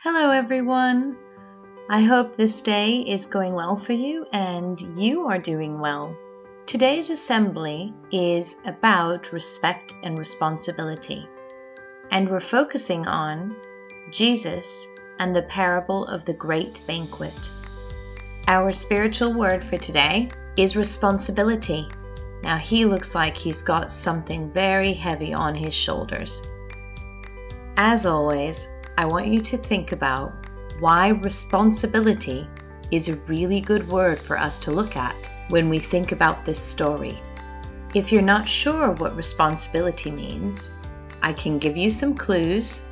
Hello everyone! I hope this day is going well for you and you are doing well. Today's assembly is about respect and responsibility, and we're focusing on Jesus and the parable of the great banquet. Our spiritual word for today is responsibility. Now he looks like he's got something very heavy on his shoulders. As always, I want you to think about why responsibility is a really good word for us to look at when we think about this story. If you're not sure what responsibility means, I can give you some clues.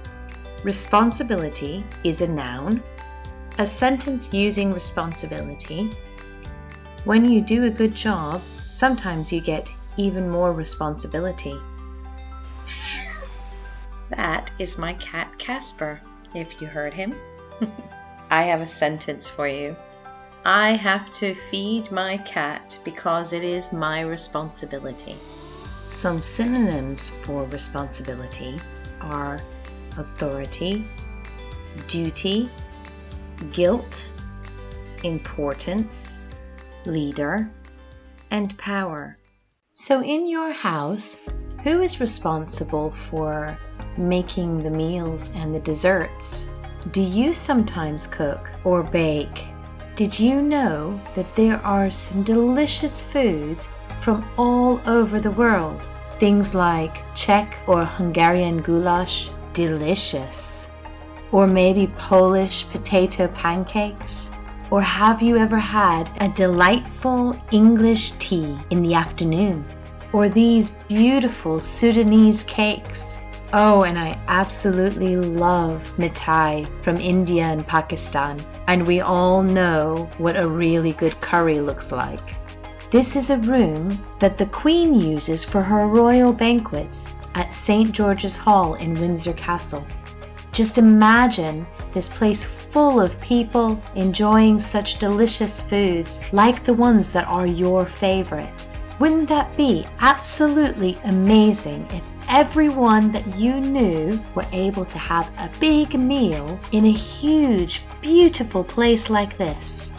Responsibility is a noun, a sentence using responsibility. When you do a good job, sometimes you get even more responsibility. That is my cat Casper, if you heard him. I have a sentence for you. I have to feed my cat because it is my responsibility. Some synonyms for responsibility are authority, duty, guilt, importance, leader, and power. So in your house, who is responsible for making the meals and the desserts? Do you sometimes cook or bake? Did you know that there are some delicious foods from all over the world? Things like Czech or Hungarian goulash, delicious. Or maybe Polish potato pancakes? Or have you ever had a delightful English tea in the afternoon? Or these beautiful Sudanese cakes? Oh, and I absolutely love mithai from India and Pakistan. And we all know what a really good curry looks like. This is a room that the Queen uses for her royal banquets at St. George's Hall in Windsor Castle. Just imagine this place full of people enjoying such delicious foods like the ones that are your favorite. Wouldn't that be absolutely amazing if everyone that you knew were able to have a big meal in a huge, beautiful place like this?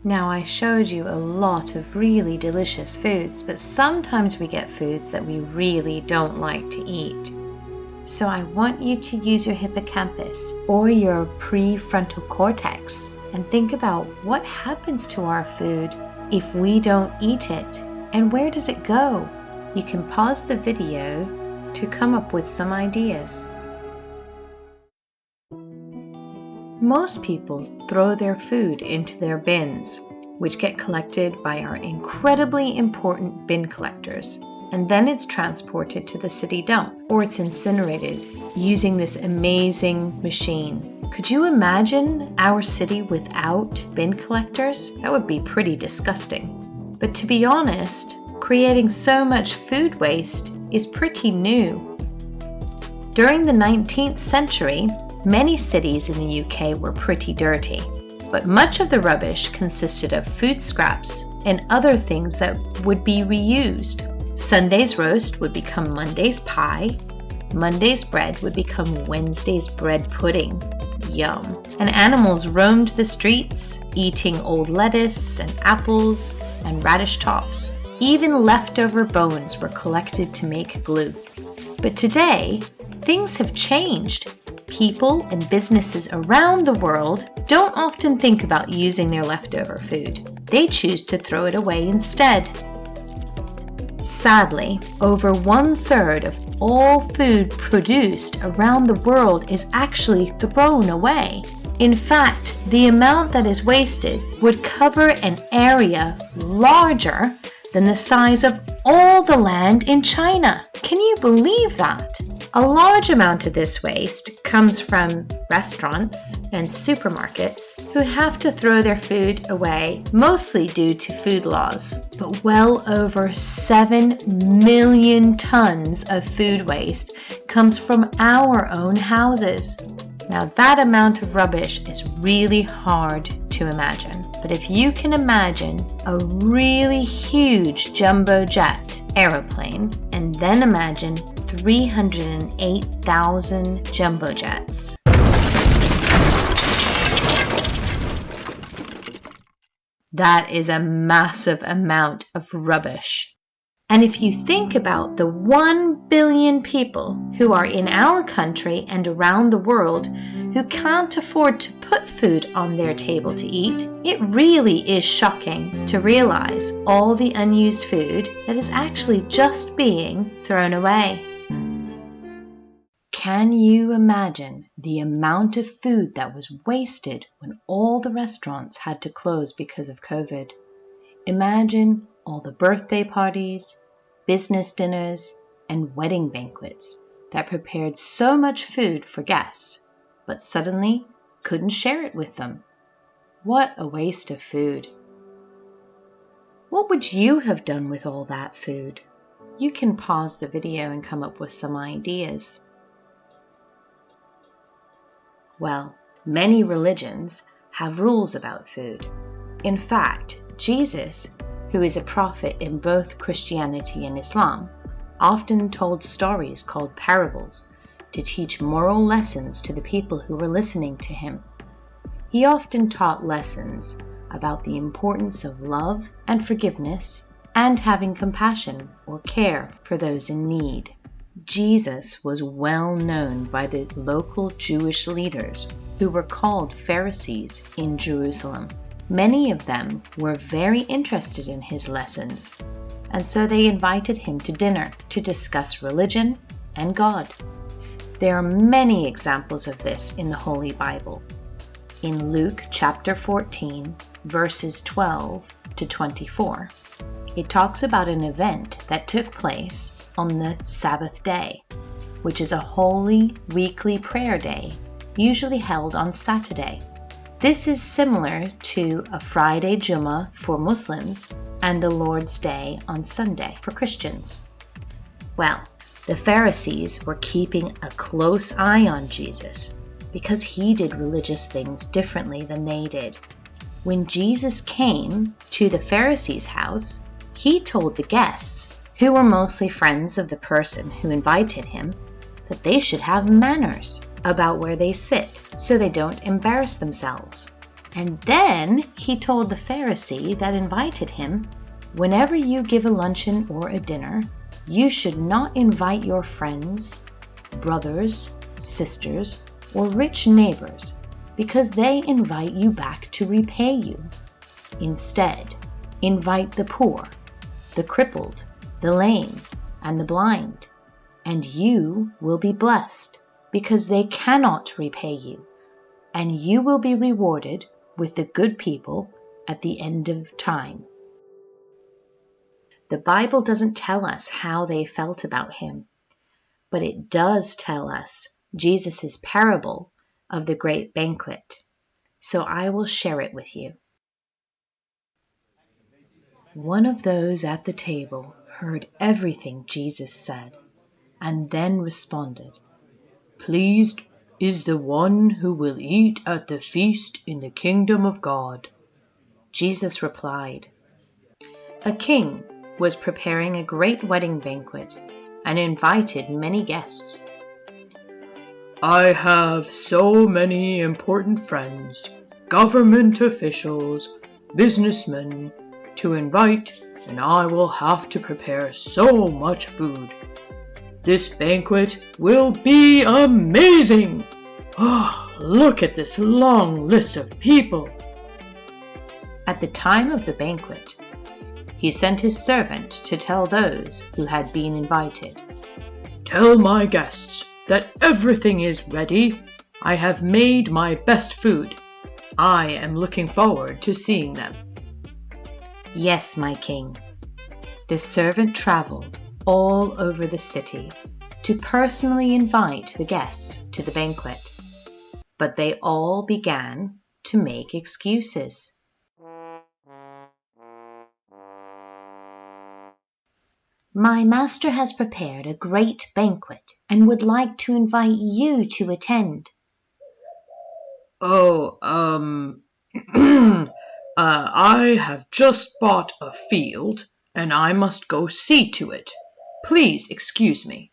Now, I showed you a lot of really delicious foods, but sometimes we get foods that we really don't like to eat. So I want you to use your hippocampus or your prefrontal cortex and think about what happens to our food if we don't eat it, and where does it go? You can pause the video to come up with some ideas. Most people throw their food into their bins, which get collected by our incredibly important bin collectors, and then it's transported to the city dump, or it's incinerated using this amazing machine. Could you imagine our city without bin collectors? That would be pretty disgusting. But to be honest, creating so much food waste is pretty new. During the 19th century, many cities in the UK were pretty dirty, but much of the rubbish consisted of food scraps and other things that would be reused. Sunday's roast would become Monday's pie. Monday's bread would become Wednesday's bread pudding. Yum. And animals roamed the streets, eating old lettuce and apples and radish tops. Even leftover bones were collected to make glue. But today, things have changed. People and businesses around the world don't often think about using their leftover food. They choose to throw it away instead. Sadly, over 1/3 of all food produced around the world is actually thrown away. In fact, the amount that is wasted would cover an area larger than the size of all the land in China. Can you believe that? A large amount of this waste comes from restaurants and supermarkets who have to throw their food away, mostly due to food laws. But well over 7 million tons of food waste comes from our own houses. Now that amount of rubbish is really hard to imagine. But if you can imagine a really huge jumbo jet aeroplane, and then imagine 308,000 jumbo jets. That is a massive amount of rubbish. And if you think about the 1 billion people who are in our country and around the world who can't afford to put food on their table to eat, it really is shocking to realize all the unused food that is actually just being thrown away. Can you imagine the amount of food that was wasted when all the restaurants had to close because of COVID? Imagine all the birthday parties, business dinners, and wedding banquets that prepared so much food for guests, but suddenly couldn't share it with them. What a waste of food. What would you have done with all that food? You can pause the video and come up with some ideas. Well, many religions have rules about food. In fact, Jesus, who is a prophet in both Christianity and Islam, often told stories called parables to teach moral lessons to the people who were listening to him. He often taught lessons about the importance of love and forgiveness and having compassion or care for those in need. Jesus was well known by the local Jewish leaders who were called Pharisees in Jerusalem. Many of them were very interested in his lessons, and so they invited him to dinner to discuss religion and God. There are many examples of this in the Holy Bible. In Luke chapter 14, verses 12 to 24, it talks about an event that took place on the Sabbath day, which is a holy weekly prayer day, usually held on Saturday. This is similar to a Friday Jummah for Muslims and the Lord's Day on Sunday for Christians. Well, the Pharisees were keeping a close eye on Jesus because he did religious things differently than they did. When Jesus came to the Pharisees' house, he told the guests, who were mostly friends of the person who invited him, that they should have manners about where they sit so they don't embarrass themselves. And then he told the Pharisee that invited him, whenever you give a luncheon or a dinner, you should not invite your friends, brothers, sisters, or rich neighbors, because they invite you back to repay you. Instead, invite the poor, the crippled, the lame, and the blind, and you will be blessed, because they cannot repay you, and you will be rewarded with the good people at the end of time. The Bible doesn't tell us how they felt about him, but it does tell us Jesus' parable of the great banquet. So I will share it with you. One of those at the table heard everything Jesus said, and then responded, "Pleased is the one who will eat at the feast in the kingdom of God." Jesus replied, "A king was preparing a great wedding banquet and invited many guests. "I have so many important friends, government officials, businessmen to invite, and I will have to prepare so much food. This banquet will be amazing! Oh, look at this long list of people." At the time of the banquet, he sent his servant to tell those who had been invited, "Tell my guests that everything is ready. I have made my best food. I am looking forward to seeing them." Yes, my king. The servant traveled all over the city to personally invite the guests to the banquet, but they all began to make excuses. "My master has prepared a great banquet and would like to invite you to attend." "Oh, I have just bought a field and I must go see to it. Please excuse me."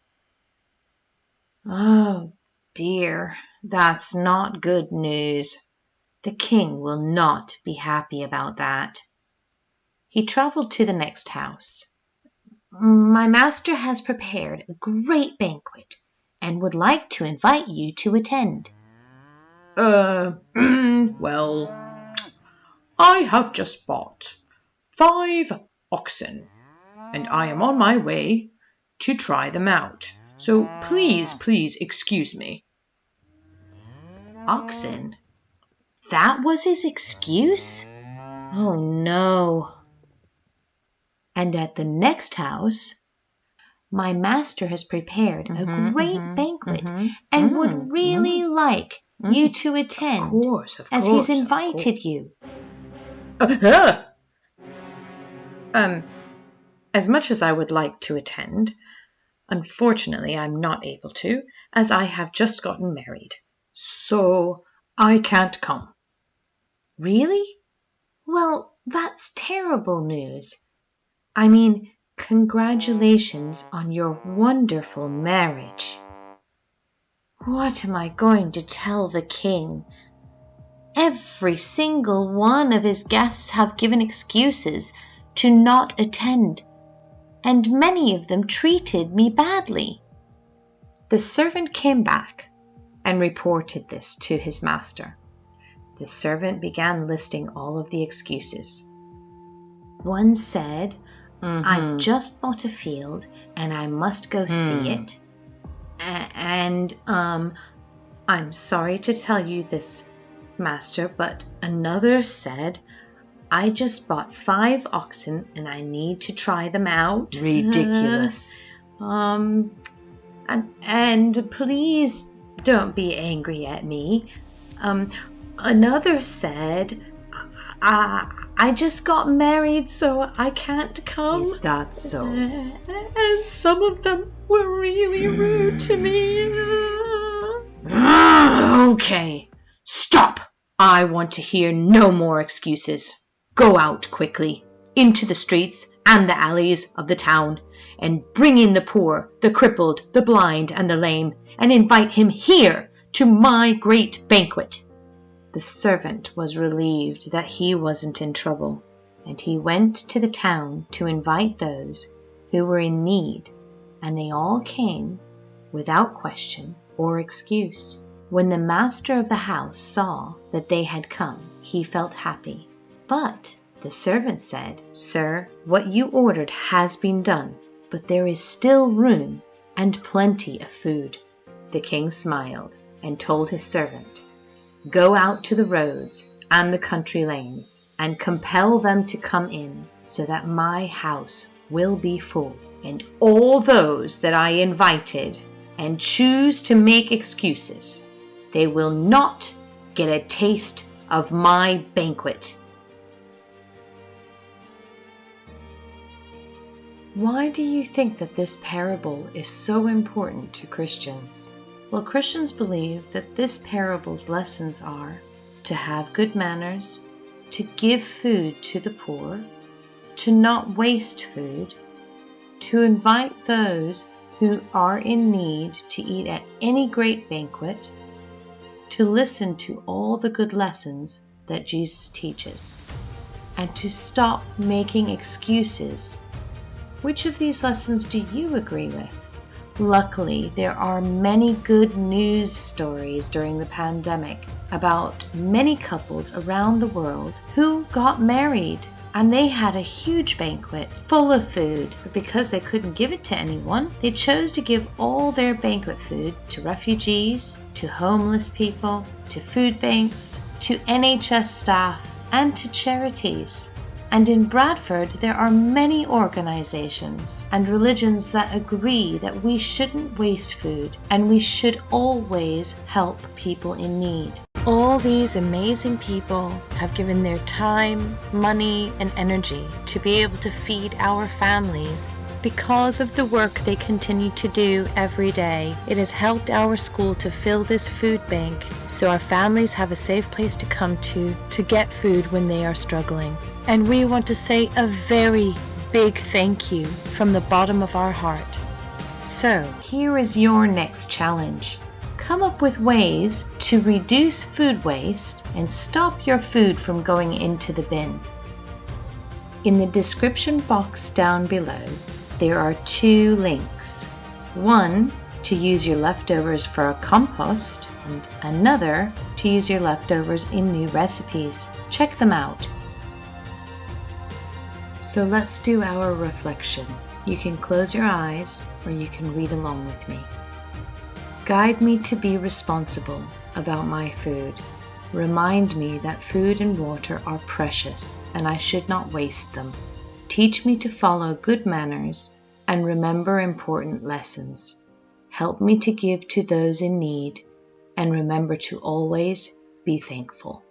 Oh dear, that's not good news. The king will not be happy about that. He travelled to the next house. "My master has prepared a great banquet and would like to invite you to attend." Well, I have just bought 5 oxen, and I am on my way to try them out. So please excuse me." Oxen? That was his excuse? Oh no. And at the next house, "My master has prepared a great banquet and would really like you to attend, as he's invited you." As much as I would like to attend, unfortunately I'm not able to, as I have just gotten married. So I can't come. Really? Well, that's terrible news. I mean, congratulations on your wonderful marriage. What am I going to tell the king? Every single one of his guests have given excuses to not attend, and many of them treated me badly. The servant came back and reported this to his master. The servant began listing all of the excuses. One said, "I've just bought a field and I must go see it. And I'm sorry to tell you this, master, but another said, I just bought 5 oxen and I need to try them out." Ridiculous. And please don't be angry at me. Another said, I just got married, so I can't come." Is that so? And some of them were really rude to me. Okay, stop! I want to hear no more excuses. Go out quickly into the streets and the alleys of the town and bring in the poor, the crippled, the blind, and the lame, and invite him here to my great banquet. The servant was relieved that he wasn't in trouble, and he went to the town to invite those who were in need, and they all came without question or excuse. When the master of the house saw that they had come, he felt happy. But the servant said, "Sir, what you ordered has been done, but there is still room and plenty of food." The king smiled and told his servant, "Go out to the roads and the country lanes and compel them to come in, so that my house will be full, and all those that I invited and choose to make excuses, they will not get a taste of my banquet." Why do you think that this parable is so important to Christians? Well, Christians believe that this parable's lessons are to have good manners, to give food to the poor, to not waste food, to invite those who are in need to eat at any great banquet, to listen to all the good lessons that Jesus teaches, and to stop making excuses. Which of these lessons do you agree with? Luckily, there are many good news stories during the pandemic about many couples around the world who got married, and they had a huge banquet full of food. But because they couldn't give it to anyone, they chose to give all their banquet food to refugees, to homeless people, to food banks, to NHS staff, and to charities. And in Bradford, there are many organizations and religions that agree that we shouldn't waste food and we should always help people in need. All these amazing people have given their time, money, and energy to be able to feed our families. Because of the work they continue to do every day, it has helped our school to fill this food bank so our families have a safe place to come to get food when they are struggling. And we want to say a very big thank you from the bottom of our heart. So, here is your next challenge. Come up with ways to reduce food waste and stop your food from going into the bin. In the description box down below, there are 2 links. One to use your leftovers for a compost, and another to use your leftovers in new recipes. Check them out. So let's do our reflection. You can close your eyes or you can read along with me. Guide me to be responsible about my food. Remind me that food and water are precious and I should not waste them. Teach me to follow good manners and remember important lessons. Help me to give to those in need and remember to always be thankful.